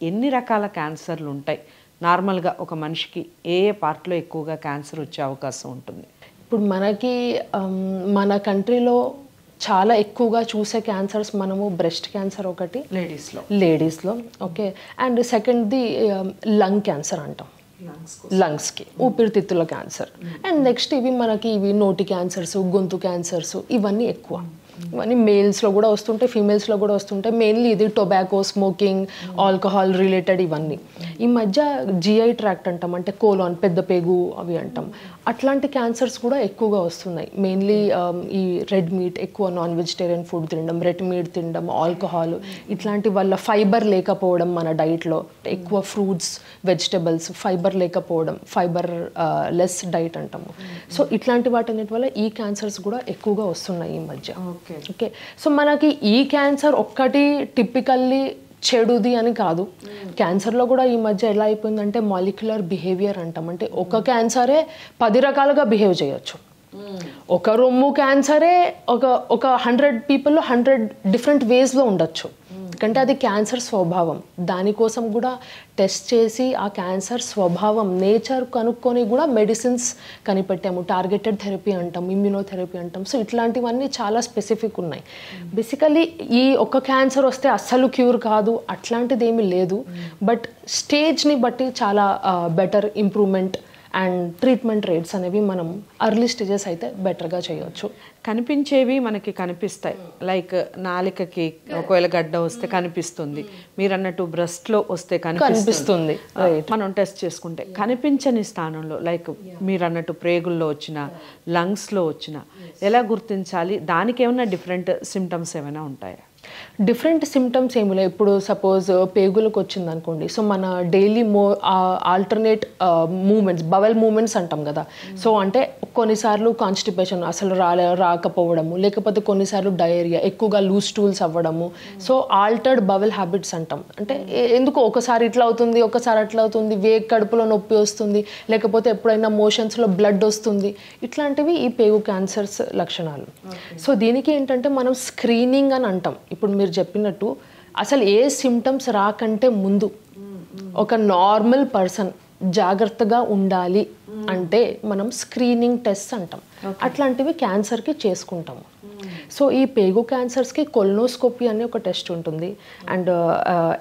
ఎన్ని రకాల క్యాన్సర్లు ఉంటాయి నార్మల్గా ఒక మనిషికి ఏ ఏ పార్ట్లో ఎక్కువగా క్యాన్సర్ వచ్చే అవకాశం ఉంటుంది? ఇప్పుడు మనకి మన కంట్రీలో చాలా ఎక్కువగా చూసే క్యాన్సర్స్ మనము బ్రెస్ట్ క్యాన్సర్ ఒకటి లేడీస్లో ఓకే, అండ్ సెకండ్ది లంగ్ క్యాన్సర్ అంటాం, లంగ్స్కి ఊపిరితిత్తుల క్యాన్సర్, అండ్ నెక్స్ట్ ఇవి నోటి క్యాన్సర్స్, గొంతు క్యాన్సర్స్, ఇవన్నీ ఎక్కువ. ఇవన్నీ మేల్స్లో కూడా వస్తుంటాయి, ఫీమేల్స్లో కూడా వస్తుంటాయి. మెయిన్లీ ఇది టొబాకో, స్మోకింగ్, ఆల్కహాల్ రిలేటెడ్ ఇవన్నీ. ఈ మధ్య జిఐ ట్రాక్ట్ అంటాం, అంటే కోలాన్, పెద్ద పేగు అవి అంటాం, అట్లాంటి క్యాన్సర్స్ కూడా ఎక్కువగా వస్తున్నాయి. మెయిన్లీ ఈ రెడ్ మీట్, ఎక్కువ నాన్ వెజిటేరియన్ ఫుడ్ తినడం, రెడ్ మీట్ తినడం, ఆల్కహాల్, ఇట్లాంటి వల్ల ఫైబర్ లేకపోవడం మన డైట్లో, ఎక్కువ ఫ్రూట్స్, వెజిటబుల్స్, ఫైబర్ లేకపోవడం, ఫైబర్ లెస్ డైట్ అంటాము. సో ఇట్లాంటి వాటన్నిటి వల్ల ఈ క్యాన్సర్స్ కూడా ఎక్కువగా వస్తున్నాయి ఈ మధ్య. ఓకే, సో మనకి ఈ క్యాన్సర్ ఒక్కటి టిపికల్లీ చెడుది అని కాదు. క్యాన్సర్లో కూడా ఈ మధ్య ఎలా అయిపోయిందంటే మాలిక్యులర్ బిహేవియర్ అంటాం, అంటే ఒక క్యాన్సరే 10 రకాలుగా బిహేవ్ చేయొచ్చు. ఒక రొమ్ము క్యాన్సరే ఒక 100 పీపుల్లో 100 డిఫరెంట్ వేస్లో ఉండొచ్చు. ఎందుకంటే అది క్యాన్సర్ స్వభావం. దానికోసం కూడా టెస్ట్ చేసి ఆ క్యాన్సర్ స్వభావం, నేచర్ కనుక్కొని కూడా మెడిసిన్స్ కనిపెట్టాము. టార్గెటెడ్ థెరపీ అంటాం, ఇమ్యూనోథెరపీ అంటాం. సో ఇట్లాంటివన్నీ చాలా స్పెసిఫిక్ ఉన్నాయి. బేసికలీ ఈ ఒక్క క్యాన్సర్ వస్తే అస్సలు క్యూర్ కాదు అట్లాంటిది ఏమీ లేదు. బట్ స్టేజ్ని బట్టి చాలా better improvement and treatment rates అనేవి మనం అర్లీ స్టేజెస్ అయితే బెటర్గా చేయవచ్చు. కనిపించేవి మనకి కనిపిస్తాయి, లైక్ నాలికకి ఒకవేళ గడ్డ వస్తే కనిపిస్తుంది, మీరు అన్నట్టు బ్రెస్ట్లో వస్తే కనిపిస్తుంది, మనం టెస్ట్ చేసుకుంటే. కనిపించని స్థానంలో లైక్ మీరు అన్నట్టు ప్రేగుల్లో వచ్చిన, లంగ్స్లో వచ్చిన ఎలా గుర్తించాలి? దానికి ఏమైనా డిఫరెంట్ సిమ్టమ్స్ ఏమైనా ఉంటాయా? డిఫరెంట్ సిమ్టమ్స్ ఏమి లేవు. ఇప్పుడు సపోజ్ పేగులకు వచ్చింది అనుకోండి, సో మన daily alternate movements, bowel movements అంటాం కదా. సో అంటే కొన్నిసార్లు కాన్స్టిపేషన్ అసలు రాకపోవడము, లేకపోతే కొన్నిసార్లు డయేరియా, ఎక్కువగా లూజ్ స్టూల్స్ అవ్వడము. సో ఆల్టర్డ్ బవెల్ హ్యాబిట్స్ అంటాం, అంటే ఎందుకు ఒకసారి ఇట్లా అవుతుంది, ఒకసారి అట్లా అవుతుంది, కడుపులో నొప్పి వస్తుంది, లేకపోతే ఎప్పుడైనా మోషన్స్లో బ్లడ్ వస్తుంది, ఇట్లాంటివి ఈ పేగు క్యాన్సర్స్ లక్షణాలు. సో దీనికి ఏంటంటే మనం స్క్రీనింగ్ అని అంటాం. ఇప్పుడు మీరు చెప్పినట్టు అసలు ఏ సిమ్టమ్స్ రాకంటే ముందు ఒక నార్మల్ పర్సన్ జాగ్రత్తగా ఉండాలి అంటే మనం స్క్రీనింగ్ టెస్ట్ అంటాం. అట్లాంటివి క్యాన్సర్కి చేసుకుంటాము. సో ఈ పేగు క్యాన్సర్స్కి కొల్నోస్కోపీ అనే ఒక టెస్ట్ ఉంటుంది, అండ్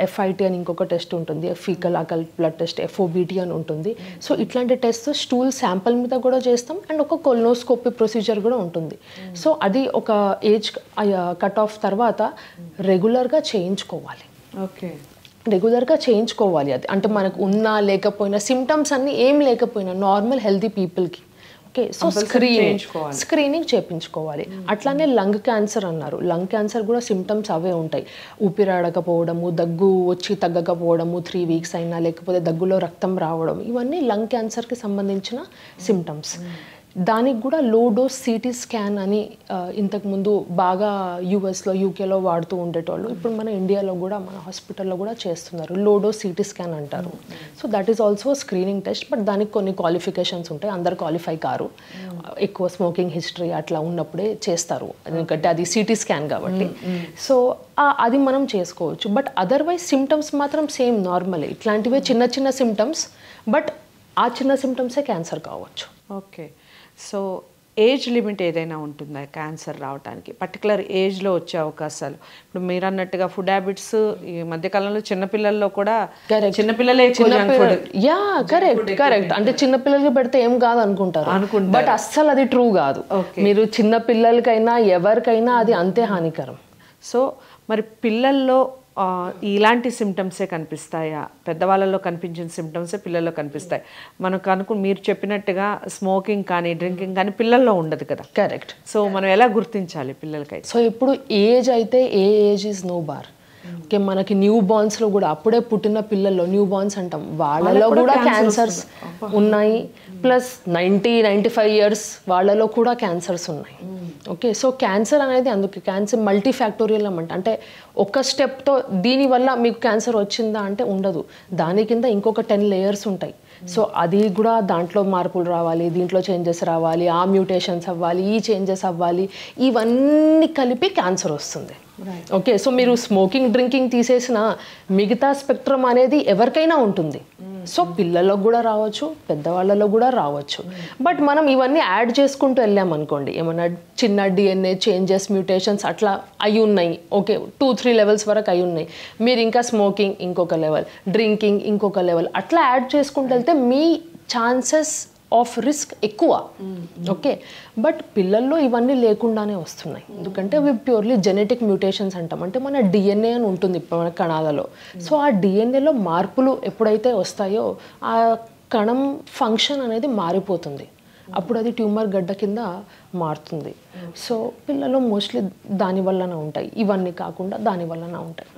ఎఫ్ఐటి అని ఇంకొక టెస్ట్ ఉంటుంది, ఫీకల్ అకల్ట్ బ్లడ్ టెస్ట్, ఎఫ్ఓబిటి అని ఉంటుంది. సో ఇట్లాంటి టెస్ట్ స్టూల్ శాంపుల్ మీద కూడా చేస్తాం, అండ్ ఒక కొల్నోస్కోపీ ప్రొసీజర్ కూడా ఉంటుంది. సో అది ఒక ఏజ్ కట్ ఆఫ్ తర్వాత రెగ్యులర్గా చేయించుకోవాలి. ఓకే, రెగ్యులర్గా చేయించుకోవాలి. అది అంటే మనకు ఉన్నా లేకపోయినా, సిమ్టమ్స్ అన్నీ ఏం లేకపోయినా నార్మల్ హెల్తీ పీపుల్కి. ఓకే, సో స్క్రీనింగ్ చేయించుకోవాలి. అట్లానే లంగ్ క్యాన్సర్ అన్నారు. లంగ్ క్యాన్సర్ కూడా సిమ్టమ్స్ అవే ఉంటాయి. ఊపిరాడకపోవడము, దగ్గు వచ్చి తగ్గకపోవడము 3 వీక్స్ అయినా, లేకపోతే దగ్గులో రక్తం రావడం, ఇవన్నీ లంగ్ క్యాన్సర్కి సంబంధించిన సిమ్టమ్స్. దానికి కూడా లో డోస్ సిటీ స్కాన్ అని ఇంతకుముందు బాగా యూఎస్లో, యూకేలో వాడుతూ ఉండేటోళ్ళు. ఇప్పుడు మన ఇండియాలో కూడా, మన హాస్పిటల్లో కూడా చేస్తున్నారు. లో డోస్ సిటీ స్కాన్ అంటారు. So that is also screening test. But దానికి కొన్ని క్వాలిఫికేషన్స్ ఉంటాయి, అందరు క్వాలిఫై కారు. ఎక్కువ స్మోకింగ్ హిస్టరీ అట్లా ఉన్నప్పుడే చేస్తారు, ఎందుకంటే అది సిటీ స్కాన్ కాబట్టి. సో అది మనం చేసుకోవచ్చు. బట్ అదర్వైజ్ సిమ్టమ్స్ మాత్రం సేమ్ నార్మలే. ఇట్లాంటివే చిన్న చిన్న సిమ్టమ్స్, బట్ ఆ చిన్న సిమ్టమ్సే క్యాన్సర్ కావచ్చు. ఓకే, సో ఏజ్ లిమిట్ ఏదైనా ఉంటుందా క్యాన్సర్ రావడానికి? పర్టికులర్ ఏజ్లో వచ్చే అవకాశాలు? ఇప్పుడు మీరు అన్నట్టుగా ఫుడ్ హ్యాబిట్స్ ఈ మధ్యకాలంలో చిన్నపిల్లల్లో కూడా, చిన్నపిల్లలే కరెక్ట్ అంటే చిన్నపిల్లలకి పెడితే ఏం కాదు అనుకుంటారు, బట్ అస్సలు అది ట్రూ కాదు. మీరు చిన్నపిల్లలకైనా ఎవరికైనా అది అంతే హానికరం. సో మరి పిల్లల్లో ఇలాంటి సిమ్టమ్సే కనిపిస్తాయా? పెద్దవాళ్ళలో కనిపించిన సిమ్టమ్సే పిల్లల్లో కనిపిస్తాయి. మనకు మీరు చెప్పినట్టుగా స్మోకింగ్ కానీ డ్రింకింగ్ కానీ పిల్లల్లో ఉండదు కదా. కరెక్ట్. సో మనం ఎలా గుర్తించాలి పిల్లలకైతే? సో ఇప్పుడు ఏజ్ అయితే ఏ age is no bar. Okay, మనకి న్యూ బార్న్స్లో కూడా, అప్పుడే పుట్టిన పిల్లల్లో, న్యూ బార్న్స్ అంటాం, వాళ్ళలో కూడా క్యాన్సర్స్ ఉన్నాయి. ప్లస్ 90-95 ఇయర్స్ వాళ్ళలో కూడా క్యాన్సర్స్ ఉన్నాయి. ఓకే, సో క్యాన్సర్ అనేది అందుకే క్యాన్సర్ మల్టీ ఫ్యాక్టోరియల్ అన్నమాట. అంటే ఒక స్టెప్తో దీనివల్ల మీకు క్యాన్సర్ వచ్చిందా అంటే ఉండదు, దాని కింద ఇంకొక 10 లేయర్స్ ఉంటాయి. సో అది కూడా దాంట్లో మార్పులు రావాలి, దీంట్లో చేంజెస్ రావాలి, ఆ మ్యూటేషన్స్ అవ్వాలి, ఈ చేంజెస్ అవ్వాలి, ఇవన్నీ కలిపి క్యాన్సర్ వస్తుంది. ఓకే, సో మీరు స్మోకింగ్ డ్రింకింగ్ తీసేసిన మిగతా స్పెక్ట్రమ్ అనేది ఎవరికైనా ఉంటుంది. సో పిల్లల్లో కూడా రావచ్చు, పెద్దవాళ్ళలో కూడా రావచ్చు. బట్ మనం ఇవన్నీ యాడ్ చేసుకుంటూ వెళ్ళామనుకోండి, ఏమన్నా చిన్న DNA చేంజెస్, మ్యూటేషన్స్ అట్లా అయి ఉన్నాయి, ఓకే 2-3 లెవెల్స్ వరకు అయి ఉన్నాయి. మీరు ఇంకా స్మోకింగ్ ఇంకొక లెవెల్, డ్రింకింగ్ ఇంకొక లెవెల్, అట్లా యాడ్ చేసుకుంటూ వెళ్తే మీ ఛాన్సెస్ ఆఫ్ రిస్క్ ఎక్కువ. ఓకే, బట్ పిల్లల్లో ఇవన్నీ లేకుండానే వస్తున్నాయి. ఎందుకంటే అవి ప్యూర్లీ జెనెటిక్ మ్యూటేషన్స్ అంటాం. అంటే మన DNA అని ఉంటుంది మన కణాలలో. సో ఆ DNAలో మార్పులు ఎప్పుడైతే వస్తాయో ఆ కణం ఫంక్షన్ అనేది మారిపోతుంది. అప్పుడు అది ట్యూమర్ గడ్డ కింద మారుతుంది. సో పిల్లలు మోస్ట్లీ దాని వల్లనే ఉంటాయి, ఇవన్నీ కాకుండా దాని వల్లనే ఉంటాయి.